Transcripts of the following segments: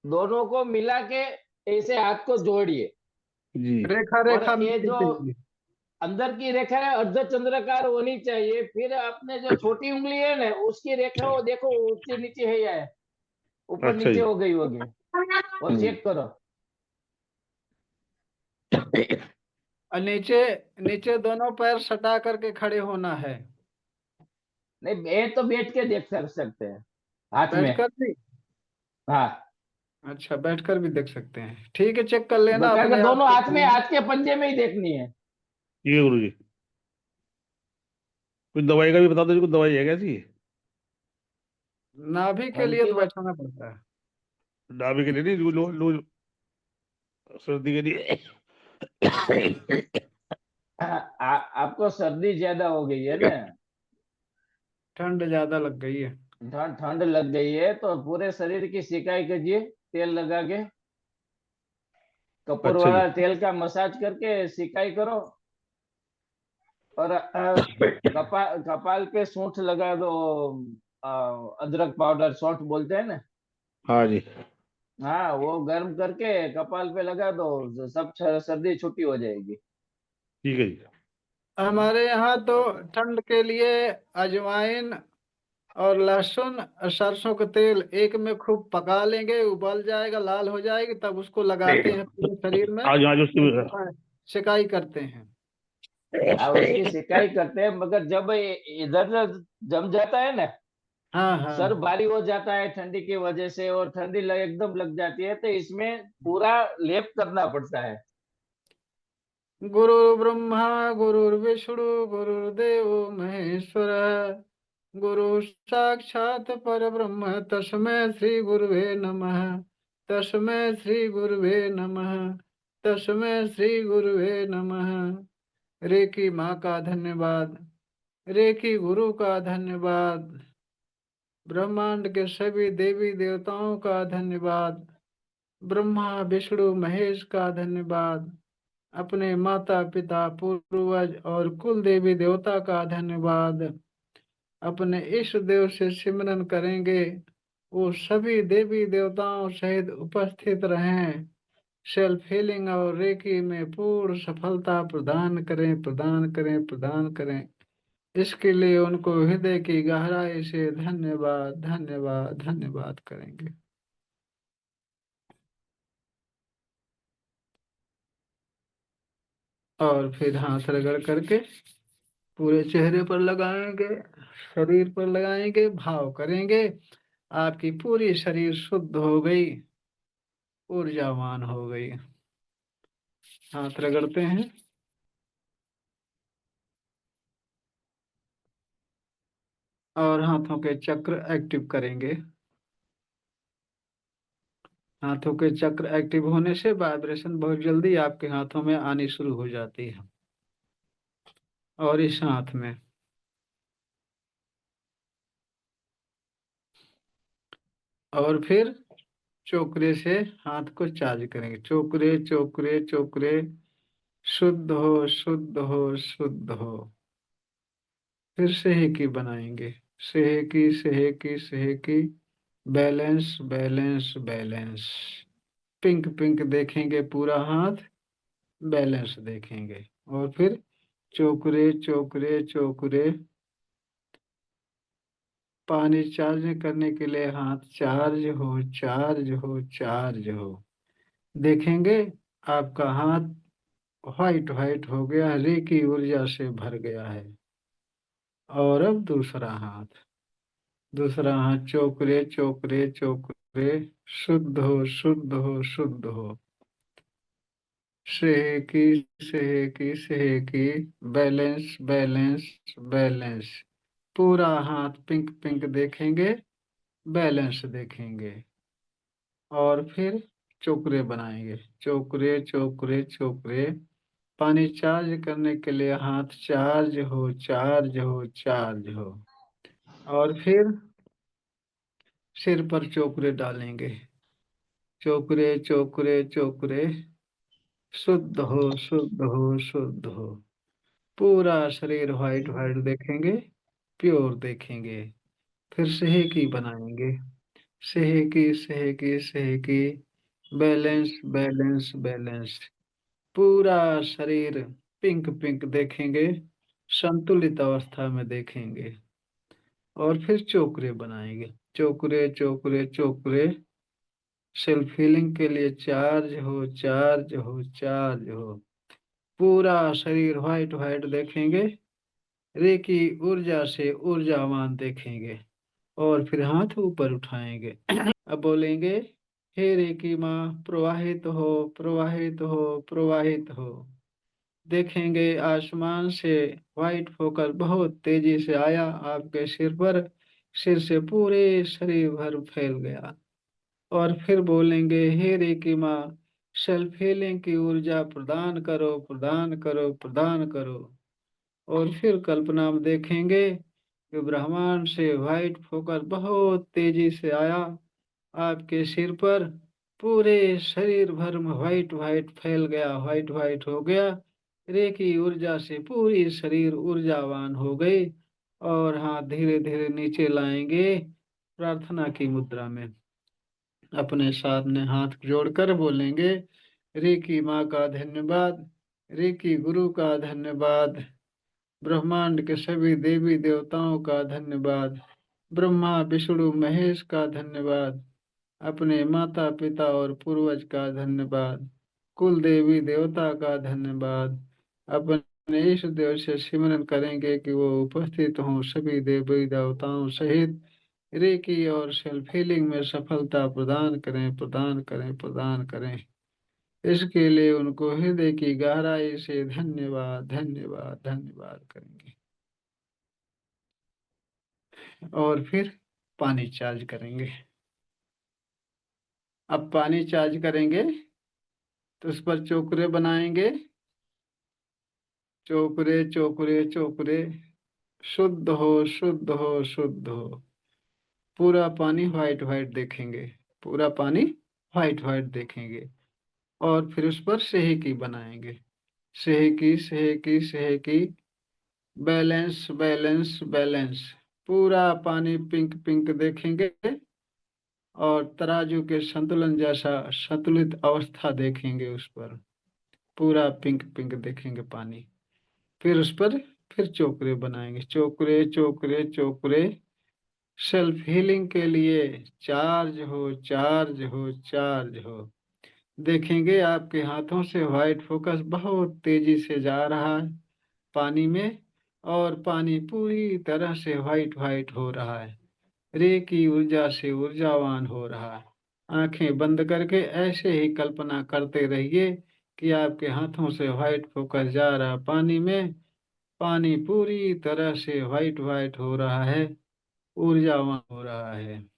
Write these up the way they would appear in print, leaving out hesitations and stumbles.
दोनों को मिला के ऐसे हाथ को जोड़िए। जी। रेखा और रेखा ये मिलनी जो चाहिए। अंदर की रेखा है अर्ध चंद्राकार होनी चाहिए। फिर अपने जो छोटी उंगली है ना उसकी रेखा वो देखो ऊंचे नीचे है या ऊपर अच्छा नीचे जी। हो गई होगी, वो हम्म। चेक करो। और नीचे नीचे दोनों पैर सटा करके खड़े होना है। नहीं ये तो बैठ के देख सकते हैं हाथ में। बैठकर भी? हाँ, अच्छा, बैठकर भी देख सकते हैं, ठीक है, चेक कर लेना करके अपने आप दोनों को हाथ में कहीं। हाथ के पंजे में ही देखनी है। ठीक है गुरु जी। कोई दवाई का भी बता दो जी, कोई दवाई है कैसी? नाभि के लिए हल्की तो वो बैठाना पड़ता है। डाबी के लिए नहीं, लो लो, सर्दी के लिए। आपको सर्दी ज्यादा हो गई है ना, ठंड ज्यादा लग गई है। ठंड ठंड लग गई है तो पूरे शरीर की सिकाई कीजिए तेल लगा के। कपूर अच्छा जी। वाला तेल का मसाज करके सिकाई करो। और कपाल पे सूंठ लगा दो। अ, अदरक पाउडर सौंठ बोलते हैं ना। हाँ जी। हाँ, वो गर्म करके कपाल पे लगा दो, सब सर्दी छुट्टी हो जाएगी। ठीक है जी। हमारे यहाँ तो ठंड के लिए अजवाइन और लहसुन और सरसों का तेल एक में खूब पका लेंगे, उबल जाएगा, लाल हो जाएगी, तब उसको लगाते हैं पूरे शरीर में आज आज उसकी। और सिकाई करते हैं। उसकी सिकाई करते हैं, मगर जब इधर जम जाता है ना, हाँ सर हाँ। भारी हो जाता है ठंडी की वजह से और ठंडी एकदम लग जाती है, तो इसमें पूरा लेप करना पड़ता है। गुरु ब्रह्मा गुरुर्विष्णु गुरुर्देव महेश्वर, गुरु साक्षात परब्रह्म तस्मै श्री गुरुवे नमः, तस्मै श्री गुरुवे नमः, तस्मै श्री गुरुवे नमः। रे की माँ का धन्यवाद, रे की गुरु का धन्यवाद, ब्रह्मांड के सभी देवी देवताओं का धन्यवाद, ब्रह्मा विष्णु महेश का धन्यवाद, अपने माता पिता पूर्वज और कुल देवी देवता का धन्यवाद। अपने इष्ट देव से सिमरन करेंगे, वो सभी देवी देवताओं सहित उपस्थित रहें, सेल्फ हीलिंग और रेकी में पूर्ण सफलता प्रदान करें, प्रदान करें, प्रदान करें। इसके लिए उनको हृदय की गहराई से धन्यवाद धन्यवाद धन्यवाद करेंगे। और फिर हाथ रगड़ करके पूरे चेहरे पर लगाएंगे, शरीर पर लगाएंगे, भाव करेंगे आपकी पूरी शरीर शुद्ध हो गई, ऊर्जावान हो गई। हाथ रगड़ते हैं। और हाथों के चक्र एक्टिव करेंगे। हाथों के चक्र एक्टिव होने से वाइब्रेशन बहुत जल्दी आपके हाथों में आनी शुरू हो जाती है। और इस हाथ में, और फिर चोकरे से हाथ को चार्ज करेंगे, चोकरे चोकरे चोकरे, शुद्ध हो शुद्ध हो शुद्ध हो। फिर सेहकी बनाएंगे, सेहकी सेहकी सेहकी, balance balance balance. Pink pink देखेंगे पूरा हाथ, बैलेंस देखेंगे। और फिर चोकरे चोकरे चोकरे, पानी चार्ज करने के लिए हाथ चार्ज हो चार्ज हो चार्ज हो। देखेंगे आपका हाथ व्हाइट व्हाइट हो गया है, रे की ऊर्जा से भर गया है। और अब दूसरा हाथ चोकरे चोकरे चोकरे, शुद्ध हो शुद्ध हो शुद्ध हो। सेहकी सेहकी सेहकी, बैलेंस बैलेंस बैलेंस। पूरा हाथ पिंक पिंक देखेंगे, बैलेंस देखेंगे। और फिर चोकरे बनाएंगे, चोकरे चोकरे चोकरे, पानी चार्ज करने के लिए हाथ चार्ज हो चार्ज हो चार्ज हो। और फिर सिर पर चोकरे डालेंगे, चोकरे चोकरे चोकरे, शुद्ध हो शुद्ध हो शुद्ध हो। पूरा शरीर व्हाइट व्हाइट देखेंगे, प्योर देखेंगे। फिर सेहकी बनाएंगे, सेहकी बैलेंस बैलेंस बैलेंस। पूरा शरीर पिंक पिंक देखेंगे, संतुलित अवस्था में देखेंगे। और फिर चोकरे बनाएंगे, चोकरे चोकरे चोकरे। सेल्फ हीलिंग के लिए चार्ज हो चार्ज हो चार्ज हो। पूरा शरीर व्हाइट व्हाइट देखेंगे, रेकी ऊर्जा से ऊर्जावान देखेंगे। और फिर हाथ ऊपर उठाएंगे। अब बोलेंगे, हे रेकी माँ प्रवाहित हो प्रवाहित हो प्रवाहित हो। देखेंगे आसमान से व्हाइट होकर बहुत तेजी से आया आपके सिर पर, सिर से पूरे शरीर भर फैल गया। और फिर बोलेंगे, हे रेकी माँ सेल्फ हीलिंग की ऊर्जा प्रदान करो प्रदान करो प्रदान करो। और फिर कल्पना में देखेंगे कि ब्रह्मांड से व्हाइट होकर बहुत तेजी से आया आपके सिर पर, पूरे शरीर भर में व्हाइट व्हाइट फैल गया, व्हाइट व्हाइट हो गया। रेकी ऊर्जा से पूरी शरीर ऊर्जावान हो गई। और हाथ धीरे धीरे नीचे लाएंगे प्रार्थना की मुद्रा में। अपने सामने हाथ जोड़कर बोलेंगे, रेकी माँ का धन्यवाद, रेकी गुरु का धन्यवाद, ब्रह्मांड के सभी देवी देवताओं का धन्यवाद, ब्रह्मा विष्णु महेश का धन्यवाद, अपने माता पिता और पूर्वज का धन्यवाद, कुल देवी देवता का धन्यवाद। अपने इष्ट देव से सिमरन करेंगे कि वो उपस्थित हों सभी देवी देवताओं सहित, रेकी और सेल्फ हीलिंग में सफलता प्रदान करें प्रदान करें प्रदान करें। इसके लिए उनको हृदय की गहराई से धन्यवाद धन्यवाद धन्यवाद करेंगे। और फिर पानी चार्ज करेंगे। अब पानी चार्ज करेंगे तो उस पर चोकरे बनाएंगे, चोकरे चोकरे चोकरे। शुद्ध हो शुद्ध हो शुद्ध हो। पूरा पानी व्हाइट व्हाइट देखेंगे, पूरा पानी व्हाइट व्हाइट देखेंगे। और फिर उस पर सेहकी बनाएंगे, सेहकी सेहकी सेहकी। Balance balance balance. पूरा पानी पिंक पिंक देखेंगे। और तराजू के संतुलन जैसा संतुलित अवस्था देखेंगे उस पर, पूरा पिंक पिंक देखेंगे पानी। फिर उस पर फिर चोकरे बनाएंगे, चोकरे चोकरे चोकरे। सेल्फ हीलिंग के लिए चार्ज हो चार्ज हो चार्ज हो। देखेंगे आपके हाथों से व्हाइट फोकस बहुत तेजी से जा रहा है पानी में, और पानी पूरी तरह से व्हाइट व्हाइट हो रहा है, रे की ऊर्जा से ऊर्जावान हो रहा है। आंखें बंद करके ऐसे ही कल्पना करते रहिए कि आपके हाथों से व्हाइट फोकस जा रहा पानी में, पानी पूरी तरह से व्हाइट व्हाइट हो रहा है, ऊर्जावान हो रहा है।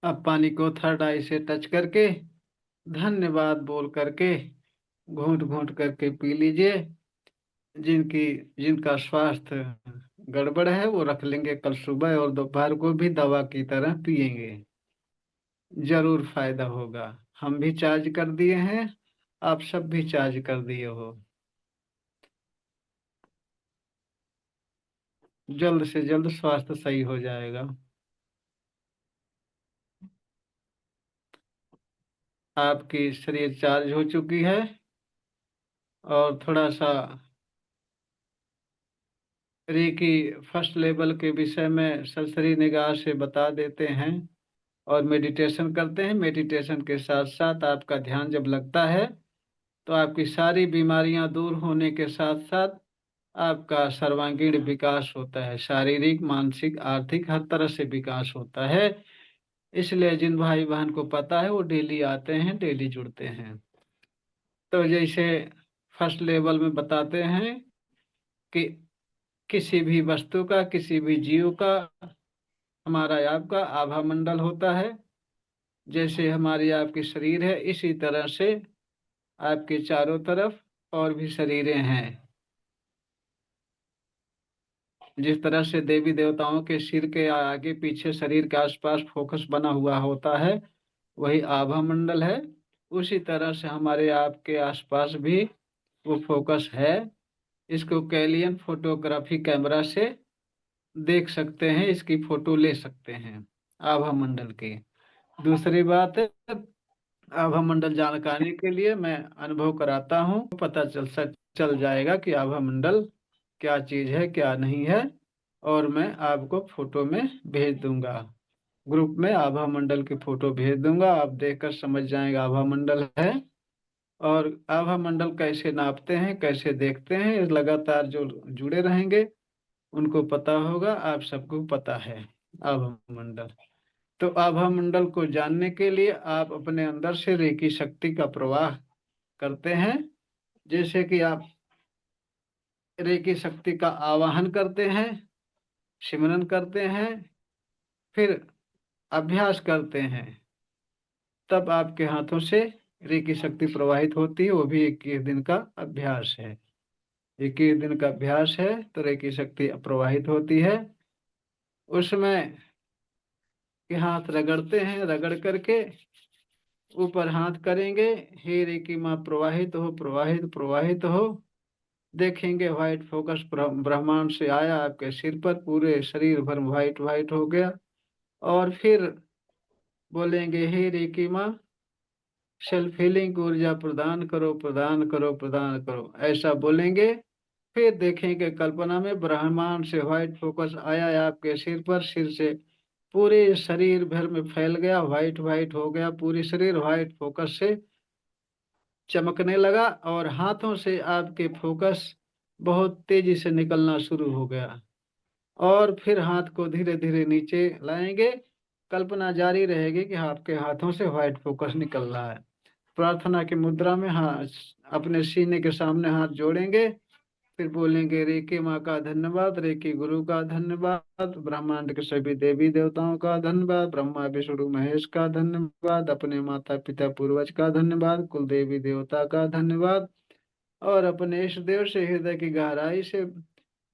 अब पानी को थर्ड आई से टच करके धन्यवाद बोल करके घूंट घूंट करके पी लीजिए। जिनका स्वास्थ्य गड़बड़ है वो रख लेंगे कल सुबह, और दोपहर को भी दवा की तरह पिएंगे, जरूर फायदा होगा। हम भी चार्ज कर दिए हैं, आप सब भी चार्ज कर दिए हो। जल्द से जल्द स्वास्थ्य सही हो जाएगा। आपकी शरीर चार्ज हो चुकी है, और थोड़ा सा रेकी फर्स्ट लेवल के विषय में सरसरी निगाह से बता देते हैं, और मेडिटेशन करते हैं। मेडिटेशन के साथ साथ आपका ध्यान जब लगता है तो आपकी सारी बीमारियां दूर होने के साथ साथ आपका सर्वांगीण विकास होता है, शारीरिक मानसिक आर्थिक हर तरह से विकास होता है। इसलिए जिन भाई बहन को पता है वो डेली आते हैं, डेली जुड़ते हैं। तो जैसे फर्स्ट लेवल में बताते हैं कि किसी भी वस्तु का, किसी भी जीव का, हमारा आपका आभा मंडल होता है। जैसे हमारी आपकी शरीर है, इसी तरह से आपके चारों तरफ और भी शरीरें हैं। जिस तरह से देवी देवताओं के सिर के आगे पीछे शरीर के आसपास फोकस बना हुआ होता है, वही आभा मंडल है। उसी तरह से हमारे आपके आसपास भी वो फोकस है। इसको कैलियन फोटोग्राफी कैमरा से देख सकते हैं, इसकी फोटो ले सकते हैं आभा मंडल की। दूसरी बात है, आभा मंडल जानकारी के लिए मैं अनुभव कराता हूँ, पता चल जाएगा कि आभा मंडल क्या चीज है क्या नहीं है। और मैं आपको फोटो में भेज दूंगा, ग्रुप में आभा मंडल की फोटो भेज दूंगा, आप देखकर समझ जाएंगे आभा मंडल है। और आभा मंडल कैसे नापते हैं, कैसे देखते हैं, लगातार जो जुड़े रहेंगे उनको पता होगा, आप सबको पता है आभा मंडल। तो आभा मंडल को जानने के लिए आप अपने अंदर से रेकी शक्ति का प्रवाह करते हैं। जैसे कि आप रेकी शक्ति का आवाहन करते हैं, सिमरन करते हैं, फिर अभ्यास करते हैं, तब आपके हाथों से रेकी शक्ति प्रवाहित होती है। वो भी 21 दिन का अभ्यास है। 21 दिन का अभ्यास है तो रेकी शक्ति प्रवाहित होती है। उसमें के हाथ रगड़ते हैं, रगड़ करके ऊपर हाथ करेंगे, हे रेकी माँ प्रवाहित हो, प्रवाहित प्रवाहित हो। देखेंगे व्हाइट फोकस ब्रह्मांड से आया आपके सिर पर, पूरे शरीर भर व्हाइट व्हाइट हो गया। और फिर बोलेंगे हे रेकी माँ सेल्फ हीलिंग ऊर्जा प्रदान करो, प्रदान करो, प्रदान करो, ऐसा बोलेंगे। फिर देखेंगे कल्पना में ब्रह्मांड से व्हाइट फोकस आया है आपके सिर पर, सिर से पूरे शरीर भर में फैल गया, व्हाइट व्हाइट हो गया, पूरी शरीर व्हाइट फोकस से चमकने लगा, और हाथों से आपके फोकस बहुत तेजी से निकलना शुरू हो गया। और फिर हाथ को धीरे धीरे नीचे लाएंगे, कल्पना जारी रहेगी कि आपके हाथों से व्हाइट फोकस निकल रहा है। प्रार्थना की मुद्रा में हाथ अपने सीने के सामने हाथ जोड़ेंगे, फिर बोलेंगे रेकी माँ का धन्यवाद, रेकी गुरु का धन्यवाद, ब्रह्मांड के सभी देवी देवताओं का धन्यवाद, ब्रह्मा विष्णु महेश का धन्यवाद, अपने माता पिता पूर्वज का धन्यवाद, कुल देवी देवता का धन्यवाद। और अपने इष्ट देव से हृदय की गहराई से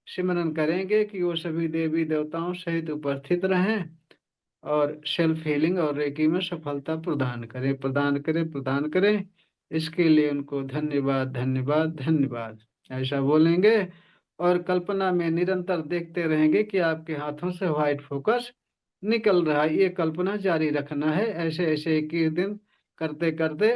सिमरन करेंगे कि वो सभी देवी देवताओं सहित उपस्थित रहें, और सेल्फ हीलिंग और रेकी में सफलता प्रदान करें, प्रदान करें, प्रदान करें। इसके लिए उनको धन्यवाद, धन्यवाद, धन्यवाद ऐसा बोलेंगे। और कल्पना में निरंतर देखते रहेंगे कि आपके हाथों से व्हाइट फोकस निकल रहा है। ये कल्पना जारी रखना है, ऐसे ऐसे 21 दिन करते करते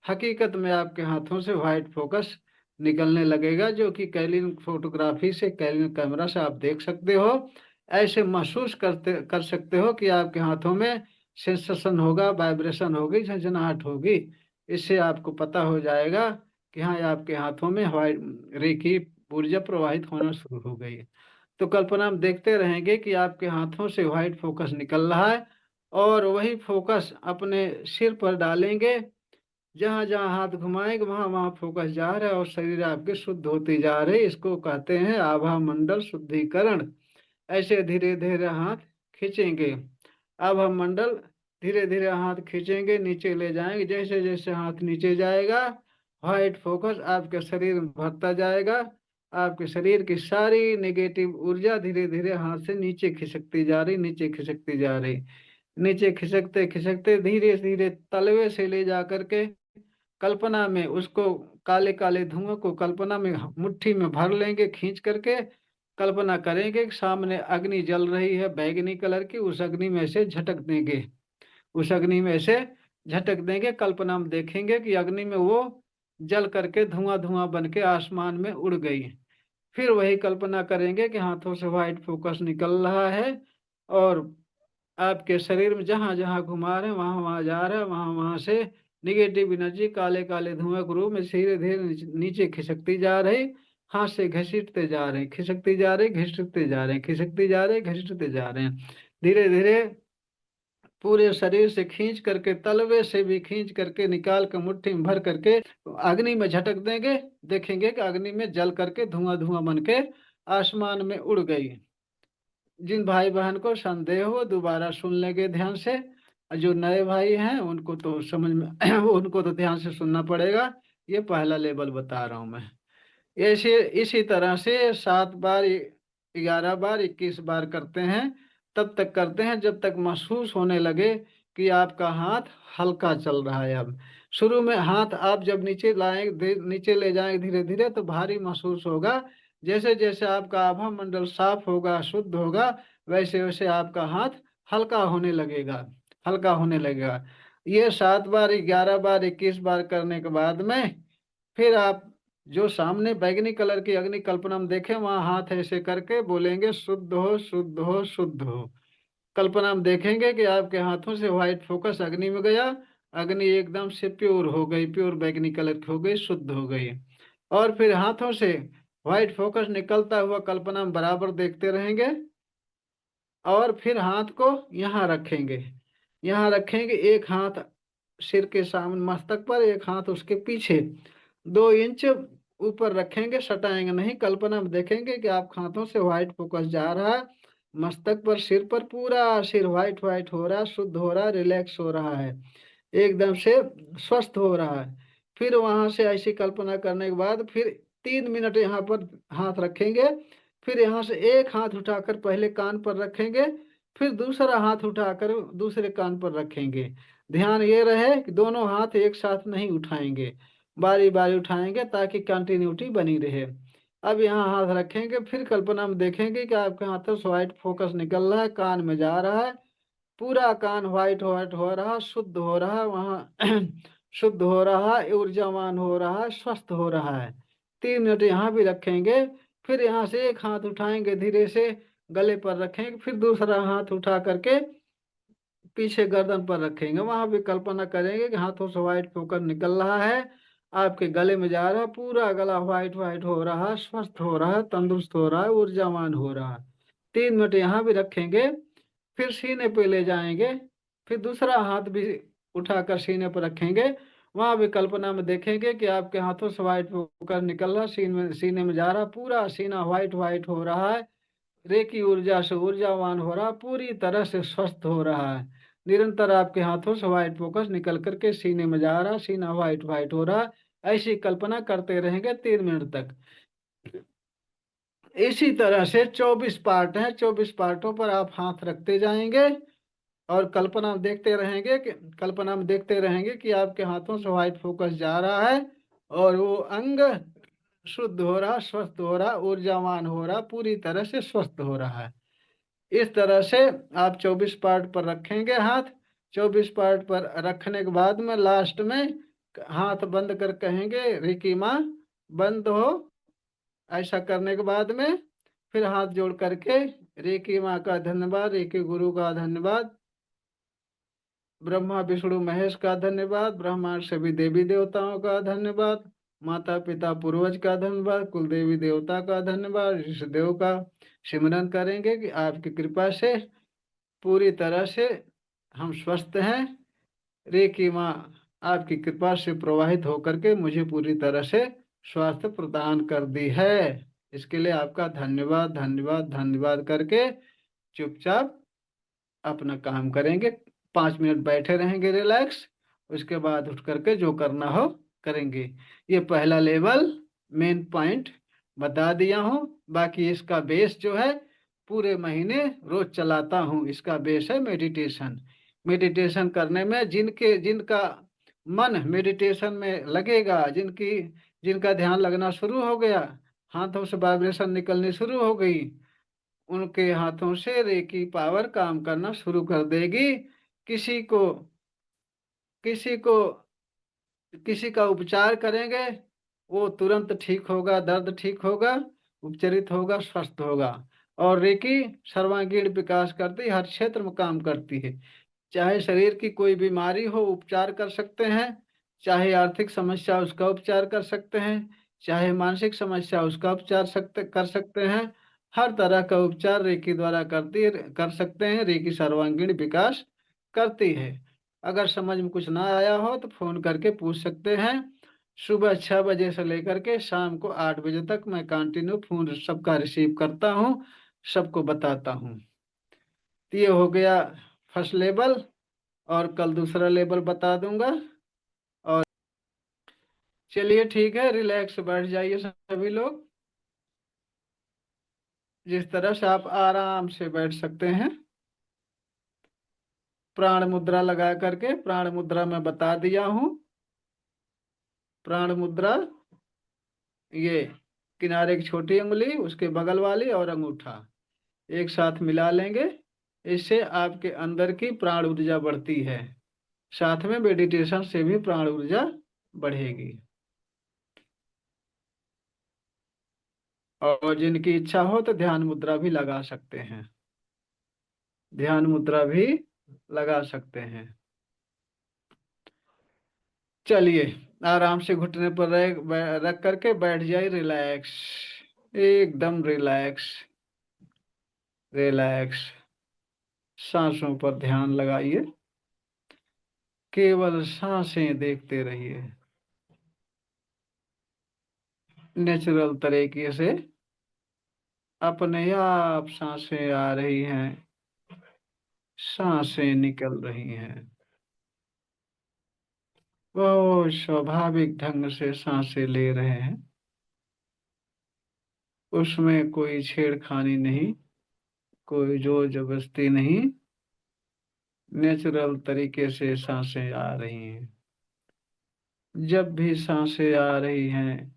हकीकत में आपके हाथों से व्हाइट फोकस निकलने लगेगा, जो कि कैलिन फोटोग्राफी से, कैलिन कैमरा से आप देख सकते हो। ऐसे महसूस कर सकते हो कि आपके हाथों में सेंसेशन होगा, वाइब्रेशन होगी, झंझनाहट होगी। इससे आपको पता हो जाएगा कि हाँ आपके हाथों में व्हाइट रेकी ऊर्जा प्रवाहित होना शुरू हो गई है। तो कल्पना हम देखते रहेंगे कि आपके हाथों से व्हाइट फोकस निकल रहा है, और वही फोकस अपने सिर पर डालेंगे। जहां जहां हाथ घुमाएंगे वहां वहां फोकस जा रहा है, और शरीर आपके शुद्ध होती जा रही है। इसको कहते हैं आभा मंडल शुद्धिकरण। ऐसे धीरे धीरे हाथ खींचेंगे, आभा मंडल धीरे धीरे हाथ खींचेंगे, नीचे ले जाएंगे। जैसे जैसे हाथ नीचे जाएगा, व्हाइट फोकस आपके शरीर में भरता जाएगा। आपके शरीर की सारी नेगेटिव ऊर्जा धीरे धीरे हाथ से नीचे खिसकती जा रही, नीचे खिसकती जा रही। नीचे खिसकते खिसकते धीरे धीरे तलवे से ले जा करके कल्पना में उसको, काले काले धुआं को कल्पना में मुट्ठी में भर लेंगे, खींच करके कल्पना करेंगे कि सामने अग्नि जल रही है बैगनी कलर की। उस अग्नि में से झटक देंगे, उस अग्नि में से झटक देंगे। कल्पना में देखेंगे कि अग्नि में वो जल करके धुआं धुआं बन के आसमान में उड़ गई। फिर वही कल्पना करेंगे कि हाथों से व्हाइट फोकस निकल रहा है और आपके शरीर में जहां जहां घुमा रहे हैं वहां वहां जा रहा है, वहां वहां से निगेटिव एनर्जी काले काले धुएं के रूप में धीरे धीरे नीचे खिसकती जा रही। हाथ से घसीटते जा रहे हैं, खिसकती जा रही, घसीटते जा रहे हैं, खिसकती जा रहे, घसीटते जा रहे हैं। धीरे धीरे पूरे शरीर से खींच करके, तलवे से भी खींच करके निकाल कर मुट्ठी में भर करके अग्नि में झटक देंगे। देखेंगे कि अग्नि में जल करके धुआं धुआं बन के आसमान में उड़ गई। जिन भाई बहन को संदेह हो दोबारा सुन लेंगे ध्यान से। जो नए भाई हैं उनको तो समझ में उनको तो ध्यान से सुनना पड़ेगा। ये पहला लेवल बता रहा हूं मैं। ऐसे इसी तरह से 7 बार, 11 बार, 21 बार करते हैं। तब तक करते हैं जब तक महसूस होने लगे कि आपका हाथ हल्का चल रहा है। अब शुरू में हाथ आप जब नीचे लाएंगे, नीचे ले जाएंगे धीरे धीरे, तो भारी महसूस होगा। जैसे जैसे आपका आभा मंडल साफ होगा, शुद्ध होगा, वैसे वैसे आपका हाथ हल्का होने लगेगा, हल्का होने लगेगा। ये 7 बार, 11 बार, 21 बार करने के बाद में फिर आप जो सामने बैगनी कलर की अग्नि कल्पना में देखें, वहां हाथ ऐसे करके बोलेंगे शुद्ध हो, शुद्ध हो, शुद्ध हो। कल्पना में देखेंगे कि आपके हाथों से व्हाइट फोकस अग्नि में गया, अग्नि एकदम से प्योर हो गई, प्योर बैगनी कलर की हो गई, शुद्ध हो गई। और फिर हाथों से व्हाइट फोकस निकलता हुआ कल्पना में बराबर देखते रहेंगे। और फिर हाथ को यहाँ रखेंगे, यहाँ रखेंगे। एक हाथ सिर के सामने मस्तक पर, एक हाथ उसके पीछे 2 इंच ऊपर रखेंगे, सटाएंगे नहीं। कल्पना में देखेंगे कि आप हाथों से व्हाइट फोकस जा रहा है मस्तक पर, सिर पर, पूरा सिर व्हाइट व्हाइट हो रहा है, शुद्ध हो रहा है, रिलैक्स हो रहा है, एकदम से स्वस्थ हो रहा है। फिर वहां से ऐसी कल्पना करने के बाद फिर 3 मिनट यहाँ पर हाथ रखेंगे। फिर यहाँ से एक हाथ उठाकर पहले कान पर रखेंगे, फिर दूसरा हाथ उठाकर दूसरे कान पर रखेंगे। ध्यान ये रहे कि दोनों हाथ एक साथ नहीं उठाएंगे, बारी बारी उठाएंगे ताकि कंटिन्यूटी बनी रहे। अब यहाँ हाथ रखेंगे, फिर कल्पना में देखेंगे कि आपके हाथों से व्हाइट फोकस निकल रहा है, कान में जा रहा है, पूरा कान व्हाइट व्हाइट हो रहा, शुद्ध हो रहा, वहाँ शुद्ध हो रहा, ऊर्जावान हो रहा, स्वस्थ हो रहा है। 3 मिनट यहाँ भी रखेंगे। फिर यहाँ से एक हाथ उठाएंगे, धीरे से गले पर रखेंगे, फिर दूसरा हाथ उठा करके पीछे गर्दन पर रखेंगे। वहां भी कल्पना करेंगे कि हाथों से व्हाइट फोकस निकल रहा है, आपके गले में जा रहा है, पूरा गला व्हाइट व्हाइट हो रहा, स्वस्थ हो रहा, तंदुरुस्त हो रहा है, ऊर्जावान हो रहा। 3 मिनट यहाँ भी रखेंगे। फिर सीने पे ले जाएंगे, फिर दूसरा हाथ भी उठाकर सीने पर रखेंगे। वहां भी कल्पना में देखेंगे कि आपके हाथों से व्हाइट फोकस निकल रहा, सीने में जा रहा, पूरा सीना व्हाइट व्हाइट हो रहा है, रेकी ऊर्जा से ऊर्जावान हो रहा, पूरी तरह से स्वस्थ हो रहा है। निरंतर आपके हाथों से व्हाइट फोकस निकल करके सीने में जा रहा, सीना व्हाइट व्हाइट हो रहा। ऐसी कल्पना करते रहेंगे 3 मिनट तक। इसी तरह से 24 पार्ट हैं, 24 पार्टों पर आप हाथ रखते जाएंगे और कल्पना में देखते रहेंगे कि आपके हाथों से व्हाइट फोकस जा रहा है और वो अंग शुद्ध हो रहा, स्वस्थ हो रहा, ऊर्जावान हो रहा, पूरी तरह से स्वस्थ हो रहा है। इस तरह से आप 24 पार्ट पर रखेंगे हाथ। 24 पार्ट पर रखने के बाद में लास्ट में हाथ बंद कर कहेंगे रिकी माँ बंद हो। ऐसा करने के बाद में फिर हाथ जोड़ करके रेकी माँ का धन्यवाद, रेकी गुरु का धन्यवाद, ब्रह्मा विष्णु महेश का धन्यवाद, ब्रह्मांड सभी देवी देवताओं का धन्यवाद, माता पिता पूर्वज का धन्यवाद, कुल देवी देवता का धन्यवाद, ऋषिदेव का सिमरन करेंगे कि आपकी कृपा से पूरी तरह से हम स्वस्थ हैं। रेकी माँ आपकी कृपा से प्रवाहित होकर के मुझे पूरी तरह से स्वास्थ्य प्रदान कर दी है। इसके लिए आपका धन्यवाद, धन्यवाद, धन्यवाद करके चुपचाप अपना काम करेंगे। 5 मिनट बैठे रहेंगे रिलैक्स, उसके बाद उठ करके जो करना हो करेंगे। ये पहला लेवल मेन पॉइंट बता दिया हूँ। बाकी इसका बेस जो है पूरे महीने रोज चलाता हूँ, इसका बेस है मेडिटेशन। मेडिटेशन करने में जिनका मन मेडिटेशन में लगेगा, जिनका ध्यान लगना शुरू हो गया, हाथों से वाइब्रेशन निकलनी शुरू हो गई, उनके हाथों से रेकी पावर काम करना शुरू कर देगी। किसी को किसी को किसी का उपचार करेंगे, वो तुरंत ठीक होगा, दर्द ठीक होगा, उपचारित होगा, स्वस्थ होगा। और रेकी सर्वांगीण विकास करती, हर क्षेत्र में काम करती है। चाहे शरीर की कोई बीमारी हो उपचार कर सकते हैं, चाहे आर्थिक समस्या उसका उपचार कर सकते हैं, चाहे मानसिक समस्या उसका उपचार कर सकते हैं। हर तरह का उपचार रेकी द्वारा कर सकते हैं। रेकी सर्वांगीण विकास करती है। अगर समझ में कुछ ना आया हो तो फोन करके पूछ सकते हैं। सुबह 6 बजे से लेकर के शाम को 8 बजे तक मैं कंटिन्यू फोन सबका रिसीव करता हूँ, सबको बताता हूँ। तो ये हो गया फर्स्ट लेवल, और कल दूसरा लेवल बता दूंगा। और चलिए ठीक है, रिलैक्स बैठ जाइए सभी लोग, जिस तरह से आप आराम से बैठ सकते हैं। प्राण मुद्रा लगा करके, प्राण मुद्रा में बता दिया हूँ। प्राण मुद्रा ये किनारे की छोटी उंगली, उसके बगल वाली और अंगूठा एक साथ मिला लेंगे। इससे आपके अंदर की प्राण ऊर्जा बढ़ती है, साथ में मेडिटेशन से भी प्राण ऊर्जा बढ़ेगी। और जिनकी इच्छा हो तो ध्यान मुद्रा भी लगा सकते हैं, ध्यान मुद्रा भी लगा सकते हैं। चलिए आराम से घुटने पर रख करके बैठ जाइए, रिलैक्स, एकदम रिलैक्स रिलैक्स। सांसों पर ध्यान लगाइए, केवल सांसें देखते रहिए। नेचुरल तरीके से अपने आप सांसें आ रही हैं, सांसें निकल रही हैं। वो स्वाभाविक ढंग से सांसें ले रहे हैं, उसमें कोई छेड़खानी नहीं, कोई जोर जबरदस्ती नहीं। नेचुरल तरीके से सांसें आ रही हैं। जब भी सांसें आ रही हैं,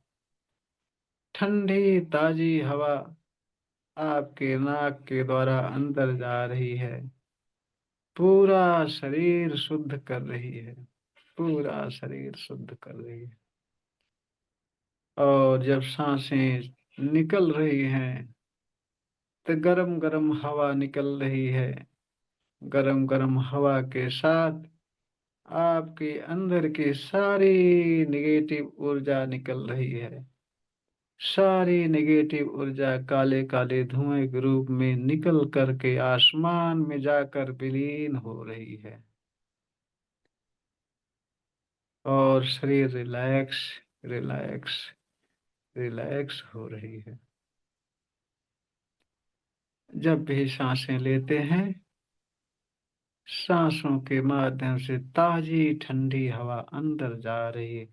ठंडी ताजी हवा आपके नाक के द्वारा अंदर जा रही है, पूरा शरीर शुद्ध कर रही है, पूरा शरीर शुद्ध कर रही है। और जब सांसें निकल रही हैं तो गरम गरम हवा निकल रही है। गरम गरम हवा के साथ आपके अंदर की सारी निगेटिव ऊर्जा निकल रही है। सारी नेगेटिव ऊर्जा काले काले धुएं के रूप में निकल करके आसमान में जाकर विलीन हो रही है। और शरीर रिलैक्स रिलैक्स रिलैक्स हो रही है। जब भी सांसें लेते हैं, सांसों के माध्यम से ताजी ठंडी हवा अंदर जा रही है,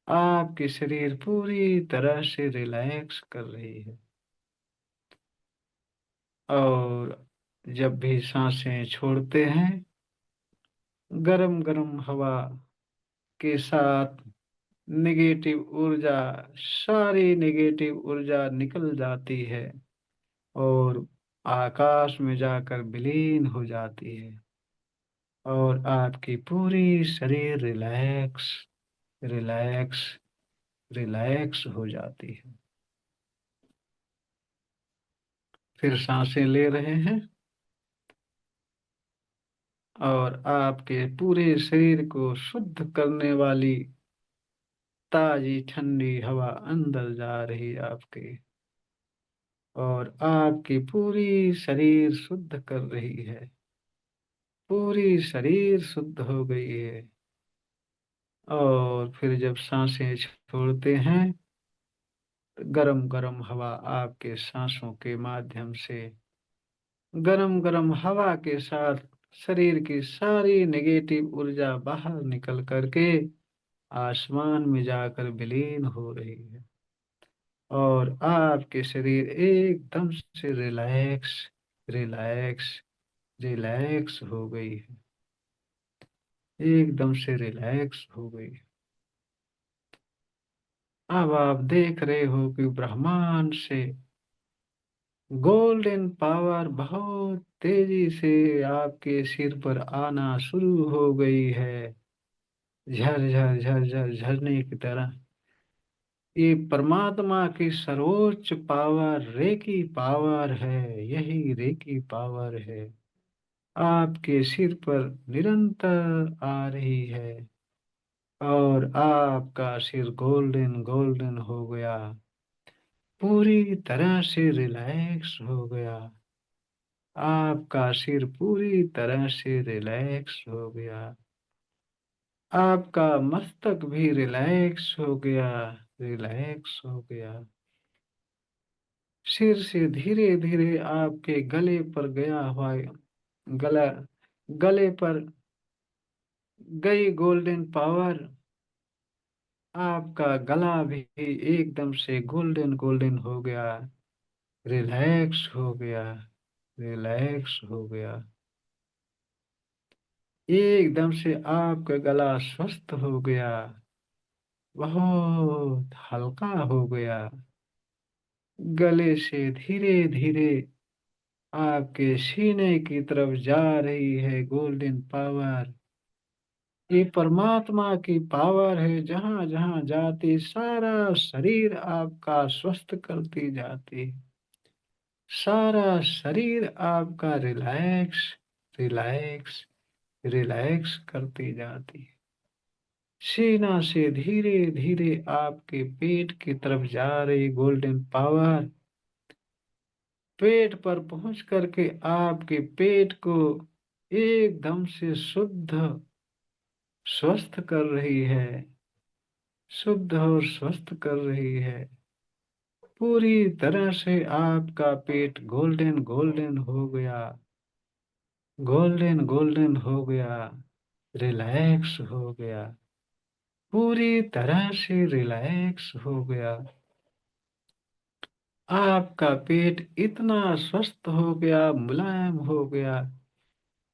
आपकी शरीर पूरी तरह से रिलैक्स कर रही है। और जब भी सांसें छोड़ते हैं, गरम गरम हवा के साथ नेगेटिव ऊर्जा, सारी नेगेटिव ऊर्जा निकल जाती है और आकाश में जाकर विलीन हो जाती है। और आपकी पूरी शरीर रिलैक्स रिलैक्स रिलैक्स हो जाती है। फिर सांसें ले रहे हैं और आपके पूरे शरीर को शुद्ध करने वाली ताजी ठंडी हवा अंदर जा रही है आपके, और आपकी पूरी शरीर शुद्ध कर रही है। पूरी शरीर शुद्ध हो गई है। और फिर जब सांसें छोड़ते हैं तो गरम गरम हवा आपके सांसों के माध्यम से, गरम गरम हवा के साथ शरीर की सारी नेगेटिव ऊर्जा बाहर निकल करके आसमान में जाकर विलीन हो रही है और आपके शरीर एकदम से रिलैक्स रिलैक्स रिलैक्स हो गई है, एकदम से रिलैक्स हो गई है। अब आप देख रहे हो कि ब्रह्मांड से गोल्डन पावर बहुत तेजी से आपके सिर पर आना शुरू हो गई है, झर झर झर झर झरने की तरह। ये परमात्मा की सर्वोच्च पावर रेकी पावर है, यही रेकी पावर है, आपके सिर पर निरंतर आ रही है और आपका सिर गोल्डन गोल्डन हो गया, पूरी तरह से रिलैक्स हो गया। आपका सिर पूरी तरह से रिलैक्स हो गया, आपका मस्तक भी रिलैक्स हो गया, रिलैक्स हो गया। सिर से धीरे धीरे आपके गले पर गया हुआ गला, गले पर गई गोल्डन पावर, आपका गला भी एकदम से गोल्डन गोल्डन हो गया, रिलैक्स हो गया, रिलैक्स हो गया। एकदम से आपका गला स्वस्थ हो गया, बहुत हल्का हो गया। गले से धीरे धीरे आपके सीने की तरफ जा रही है गोल्डन पावर। ये परमात्मा की पावर है, जहां जहां जाती सारा शरीर आपका स्वस्थ करती जाती, सारा शरीर आपका रिलैक्स रिलैक्स रिलैक्स करती जाती। सीना से धीरे धीरे आपके पेट की तरफ जा रही गोल्डन पावर पेट पर पहुंच करके आपके पेट को एकदम से शुद्ध स्वस्थ कर रही है, शुद्ध और स्वस्थ कर रही है। पूरी तरह से आपका पेट गोल्डन गोल्डन हो गया, गोल्डन गोल्डन हो गया, रिलैक्स हो गया, पूरी तरह से रिलैक्स हो गया। आपका पेट इतना स्वस्थ हो गया, मुलायम हो गया,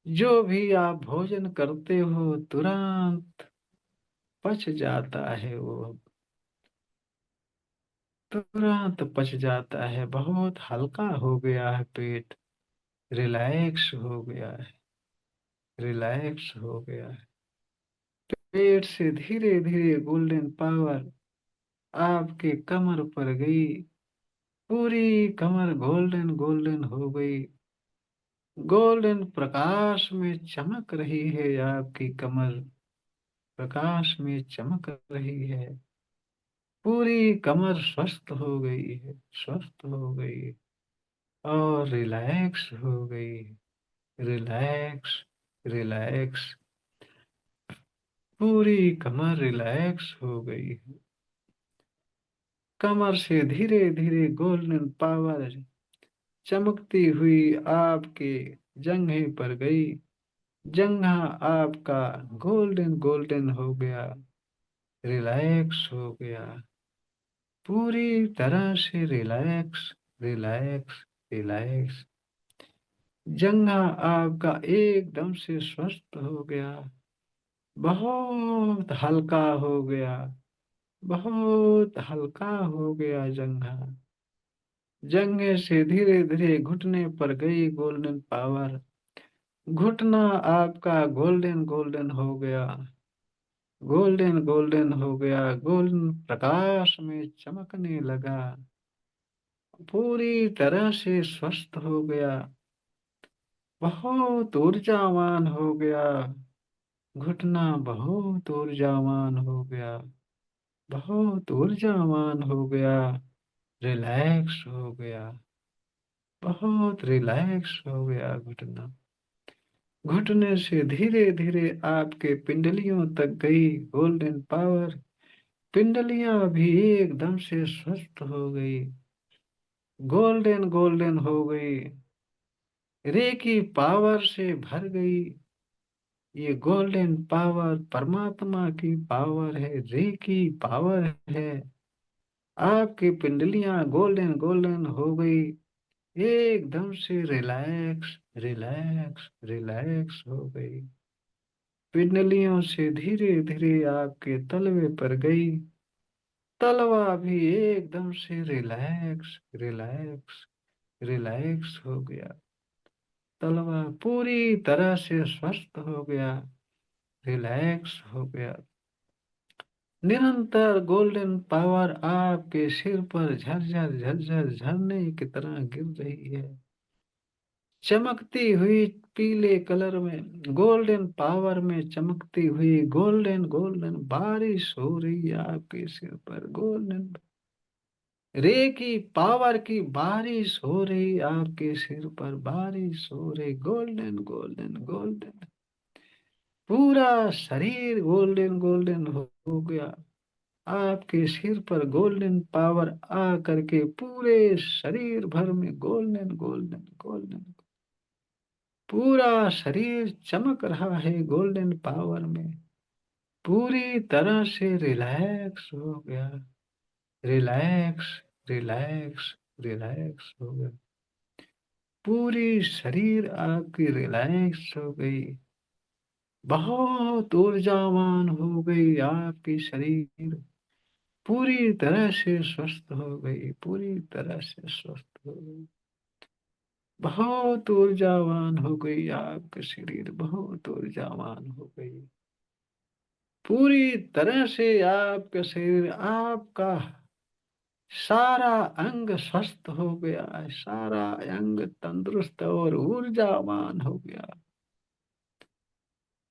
जो भी आप भोजन करते हो तुरंत पच जाता है, वो तुरंत पच जाता है, बहुत हल्का हो गया है पेट, रिलैक्स हो गया है, रिलैक्स हो गया है। पेट से धीरे धीरे गोल्डन पावर आपके कमर पर गई, पूरी कमर गोल्डन गोल्डन हो गई, गोल्डन प्रकाश में चमक रही है, आपकी कमर प्रकाश में चमक रही है, पूरी कमर स्वस्थ हो गई है, स्वस्थ हो गई है और रिलैक्स हो गई, रिलैक्स रिलैक्स, पूरी कमर रिलैक्स हो गई है। कमर से धीरे धीरे गोल्डन पावर चमकती हुई आपके जंघे पर गई, जंघा आपका गोल्डन गोल्डन हो गया, रिलैक्स हो गया, पूरी तरह से रिलैक्स रिलैक्स रिलैक्स। जंघा आपका एकदम से स्वस्थ हो गया, बहुत हल्का हो गया, बहुत हल्का हो गया जंघा। जंघे से धीरे धीरे घुटने पर गई गोल्डन पावर, घुटना आपका गोल्डन गोल्डन हो गया, गोल्डन गोल्डन हो गया, गोल्डन प्रकाश में चमकने लगा, पूरी तरह से स्वस्थ हो गया, बहुत ऊर्जावान हो गया, घुटना बहुत ऊर्जावान हो गया, बहुत ऊर्जावान हो गया, रिलैक्स हो गया, बहुत रिलैक्स हो गया घुटना। घुटने से धीरे धीरे आपके पिंडलियों तक गई गोल्डन पावर, पिंडलियां भी एकदम से स्वस्थ हो गई, गोल्डन गोल्डन हो गई, रे की पावर से भर गई। ये गोल्डन पावर परमात्मा की पावर है, रे की पावर है। आपकी पिंडलियां गोल्डन गोल्डन हो गई, एकदम से रिलैक्स रिलैक्स रिलैक्स हो गई। पिंडलियों से धीरे धीरे आपके तलवे पर गई, तलवा भी एकदम से रिलैक्स रिलैक्स रिलैक्स हो गया। तलवा पूरी तरह से स्वस्थ हो गया, रिलैक्स हो गया। निरंतर गोल्डन पावर आपके सिर पर झरझर झरझर झरने की तरह गिर रही है, चमकती हुई पीले कलर में, गोल्डन पावर में चमकती हुई गोल्डन गोल्डन बारिश हो रही है आपके सिर पर। गोल्डन रे की पावर की बारिश हो रही आपके सिर पर, बारिश हो रही गोल्डन गोल्डन गोल्डन। पूरा शरीर गोल्डन गोल्डन हो गया। आपके सिर पर गोल्डन पावर आ करके पूरे शरीर भर में गोल्डन गोल्डन गोल्डन, पूरा शरीर चमक रहा है गोल्डन पावर में। पूरी तरह से रिलैक्स हो गया, रिलैक्स रिलैक्स रिलैक्स हो गया। पूरी शरीर आपकी रिलैक्स हो गई, बहुत ऊर्जावान हो गई आपकी शरीर, पूरी तरह से स्वस्थ हो गई, पूरी तरह से स्वस्थ हो गई। बहुत ऊर्जावान हो गई आपका शरीर, बहुत ऊर्जावान हो गई। पूरी तरह से आपका शरीर, आपका सारा अंग स्वस्थ हो गया है, सारा अंग तंदुरुस्त और ऊर्जावान हो गया।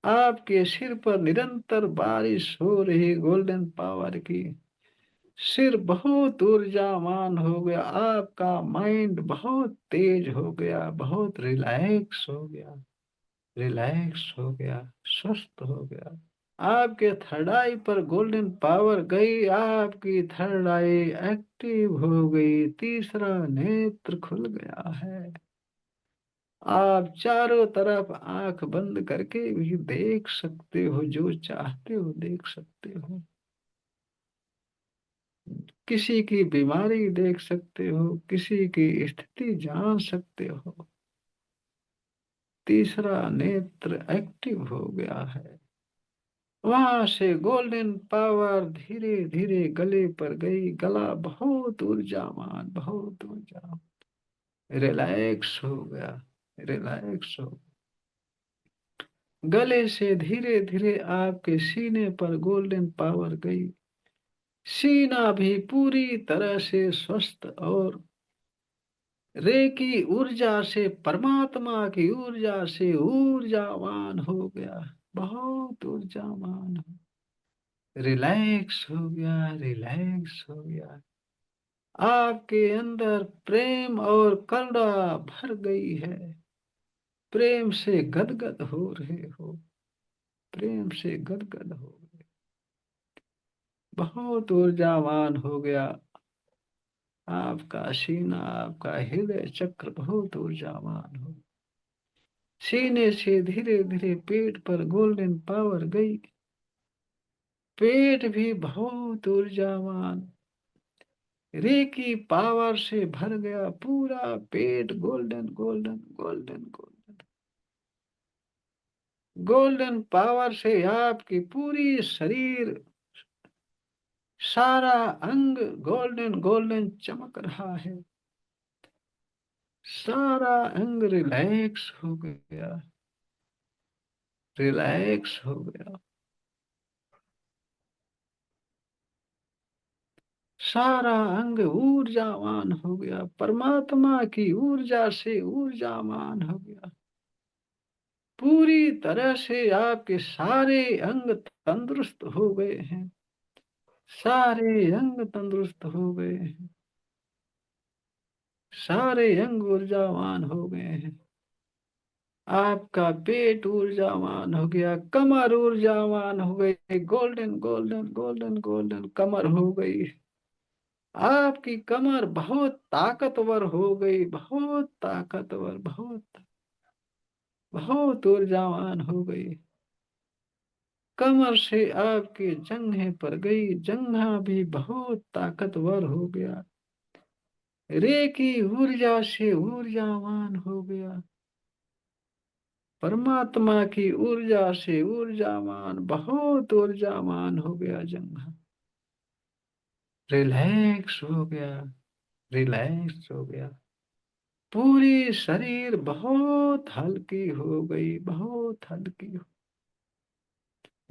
आपके सिर पर निरंतर बारिश हो रही गोल्डन पावर की, सिर बहुत ऊर्जावान हो गया, आपका माइंड बहुत तेज हो गया, बहुत रिलैक्स हो गया, रिलैक्स हो गया, स्वस्थ हो गया। आपके थर्ड आई पर गोल्डन पावर गई, आपकी थर्ड आई एक्टिव हो गई, तीसरा नेत्र खुल गया है। आप चारों तरफ आंख बंद करके भी देख सकते हो, जो चाहते हो देख सकते हो। किसी की बीमारी देख सकते हो, किसी की स्थिति जान सकते हो। तीसरा नेत्र एक्टिव हो गया है। वहां से गोल्डन पावर धीरे धीरे गले पर गई, गला बहुत ऊर्जावान, बहुत ऊर्जा, रिलैक्स हो गया, रिलैक्स हो। गले से धीरे धीरे आपके सीने पर गोल्डन पावर गई, सीना भी पूरी तरह से स्वस्थ और रे की ऊर्जा से, परमात्मा की ऊर्जा से ऊर्जावान हो गया, बहुत ऊर्जावान हो, रिलैक्स हो गया, रिलैक्स हो गया। आपके अंदर प्रेम और करुणा भर गई है, प्रेम से गदगद हो रहे हो, प्रेम से गदगद हो गए, बहुत ऊर्जावान हो गया। आपका सीना, आपका हृदय चक्र बहुत ऊर्जावान हो। सीने से धीरे धीरे पेट पर गोल्डन पावर गई, पेट भी बहुत ऊर्जावान, रे की पावर से भर गया, पूरा पेट golden golden golden golden, golden power से आपकी पूरी शरीर, सारा अंग गोल्डन गोल्डन चमक रहा है, सारा अंग रिलैक्स हो गया, रिलैक्स हो गया। सारा अंग ऊर्जावान हो गया, परमात्मा की ऊर्जा से ऊर्जावान हो गया। पूरी तरह से आपके सारे अंग तंदुरुस्त हो गए हैं, सारे अंग तंदुरुस्त हो गए हैं, सारे अंग ऊर्जावान हो गए हैं। आपका पेट ऊर्जावान हो गया, कमर ऊर्जावान हो गई, गोल्डन गोल्डन गोल्डन गोल्डन कमर हो गई। आपकी कमर बहुत ताकतवर हो गई, बहुत ताकतवर, बहुत। बहुत ऊर्जावान हो गई। कमर से आपकी जंघें पर गई, जंघा भी बहुत ताकतवर हो गया। रे की ऊर्जा से ऊर्जावान हो गया। परमात्मा की ऊर्जा से ऊर्जावान, बहुत ऊर्जावान हो गया जंघा। रिलैक्स हो गया, रिलैक्स हो गया। पूरी शरीर बहुत हल्की हो गई, बहुत हल्की।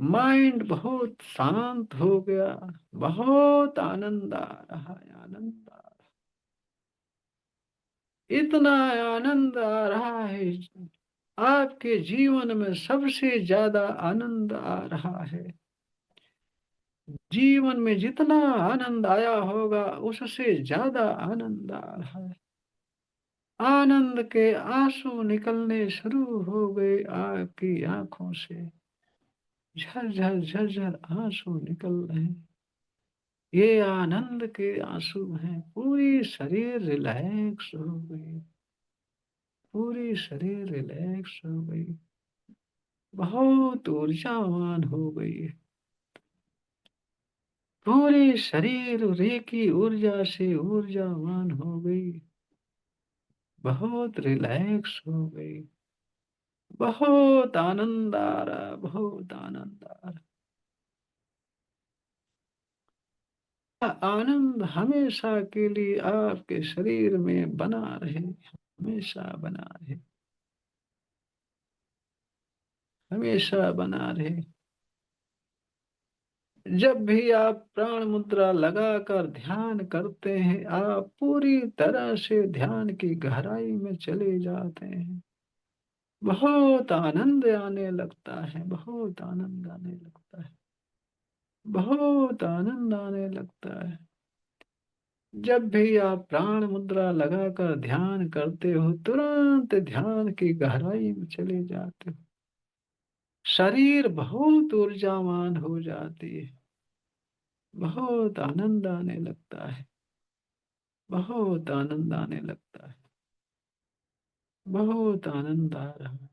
माइंड बहुत शांत हो गया। बहुत आनंद आ रहा है, आनंद आ रहा है। इतना आनंद आ रहा है, आपके जीवन में सबसे ज्यादा आनंद आ रहा है। जीवन में जितना आनंद आया होगा उससे ज्यादा आनंद आ रहा है। आनंद के आंसू निकलने शुरू हो गए आपकी आंखों से। झरझर झरझर आंसू निकल रहे हैं। ये आनंद के आंसू हैं। पूरी शरीर रिलैक्स हो गई, पूरी शरीर रिलैक्स हो गई, बहुत ऊर्जावान हो गई। पूरी शरीर रेकी ऊर्जा से ऊर्जावान हो गई, बहुत रिलैक्स हो गई। बहुत आनंद आ रहा, बहुत आनंद आ रहा। आनंद हमेशा के लिए आपके शरीर में बना रहे, हमेशा बना रहे, हमेशा बना रहे। जब भी आप प्राण मुद्रा लगाकर ध्यान करते हैं, आप पूरी तरह से ध्यान की गहराई में चले जाते हैं। बहुत आनंद आने लगता है, बहुत आनंद आने लगता है, बहुत आनंद आने लगता है। जब भी आप प्राण मुद्रा लगाकर ध्यान करते हो, तुरंत ध्यान की गहराई में चले जाते हो। शरीर बहुत ऊर्जावान हो जाती है, बहुत आनंद आने लगता है, बहुत आनंद आने लगता है, बहुत आनंद आ रहा है,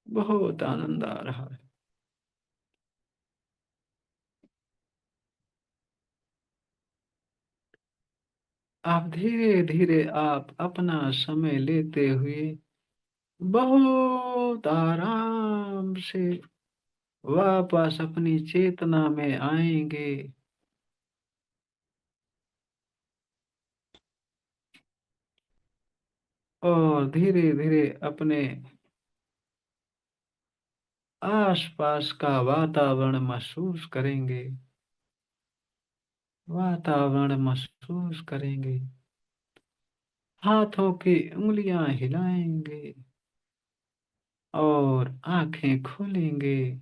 बहुत आनंद आ रहा है। आप धीरे धीरे आप अपना समय लेते हुए बहुत आराम से वापस अपनी चेतना में आएंगे। और धीरे धीरे अपने आसपास का वातावरण महसूस करेंगे, वातावरण महसूस करेंगे। हाथों की उंगलियां हिलाएंगे और आंखें खोलेंगे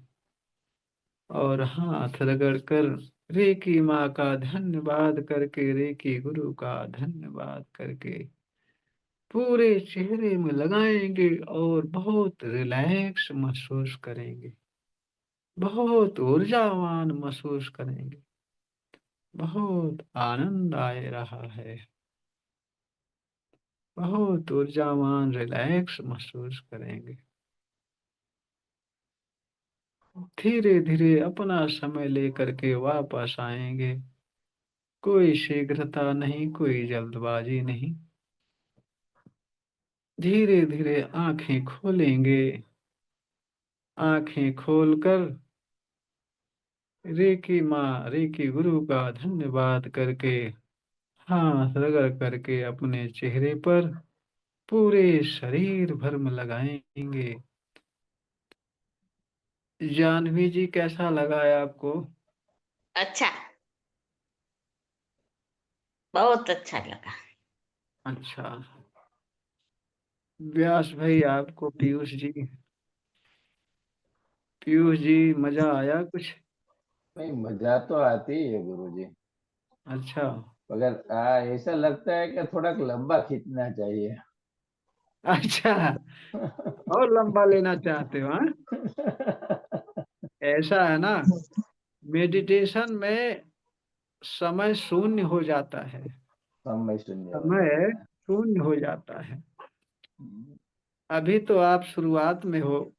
और हाथ रगड़कर रेकी माँ का धन्यवाद करके, रेकी गुरु का धन्यवाद करके पूरे चेहरे में लगाएंगे और बहुत रिलैक्स महसूस करेंगे, बहुत ऊर्जावान महसूस करेंगे, बहुत आनंद आ रहा है, बहुत ऊर्जावान रिलैक्स महसूस करेंगे। धीरे धीरे अपना समय लेकर के वापस आएंगे। कोई शीघ्रता नहीं, कोई जल्दबाजी नहीं। धीरे धीरे आंखें खोलेंगे। आंखें खोलकर रेकी माँ, रेकी गुरु का धन्यवाद करके हाथ रगड़ करके अपने चेहरे पर पूरे शरीर भर में लगाएंगे। जानवी जी, कैसा लगा है आपको? अच्छा, बहुत अच्छा लगा। अच्छा। व्यास भाई, आपको? पीयूष जी, मजा आया कुछ? नहीं, मजा तो आती है गुरुजी, अच्छा। मगर ऐसा लगता है कि थोड़ा लंबा खींचना चाहिए। अच्छा, और लंबा लेना चाहते हो? हाँ, ऐसा है ना, मेडिटेशन में समय शून्य हो जाता है। समय शून्य हो समय जाता है। शून्य हो जाता है। अभी तो आप शुरुआत में हो,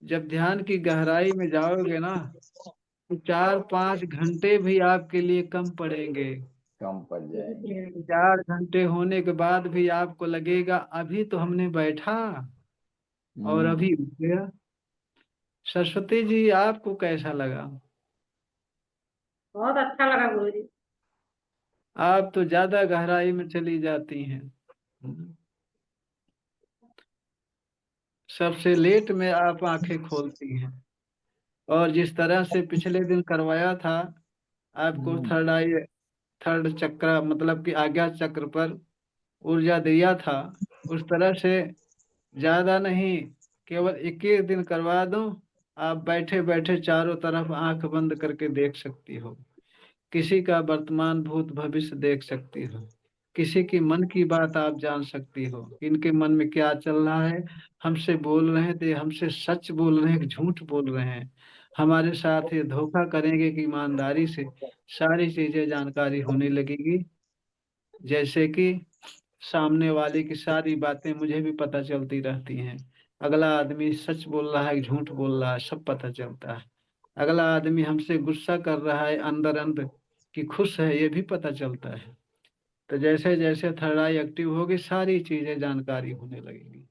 जब ध्यान की गहराई में जाओगे ना तो 4-5 घंटे भी आपके लिए कम पड़ेंगे। कम पड़ जाएंगे। 4 घंटे होने के बाद भी आपको लगेगा अभी तो हमने बैठा और हम्म, अभी उठ गया। सरस्वती जी, आपको कैसा लगा? बहुत अच्छा लगा गुरुजी। आप तो ज्यादा गहराई में चली जाती हैं। सबसे लेट में आप आंखें खोलती हैं। और जिस तरह से पिछले दिन करवाया था, आपको हम्म, थर्ड चक्र मतलब कि आज्ञा चक्र पर ऊर्जा दिया था, उस तरह से ज्यादा नहीं, केवल 21 दिन करवा दो। आप बैठे बैठे चारों तरफ आंख बंद करके देख सकती हो, किसी का वर्तमान भूत भविष्य देख सकती हो, किसी की मन की बात आप जान सकती हो, इनके मन में क्या चल रहा है। हमसे बोल रहे हैं तो ये हमसे सच बोल रहे हैं कि झूठ बोल रहे हैं, हमारे साथ ये धोखा करेंगे कि ईमानदारी से, सारी चीजें जानकारी होने लगेगी। जैसे कि सामने वाले की सारी बातें मुझे भी पता चलती रहती हैं। अगला आदमी सच बोल रहा है कि झूठ बोल रहा है, सब पता चलता है। अगला आदमी हमसे गुस्सा कर रहा है अंदर अंदर कि खुश है, ये भी पता चलता है। तो जैसे जैसे थर्ड आई एक्टिव होगी सारी चीजें जानकारी होने लगेगी।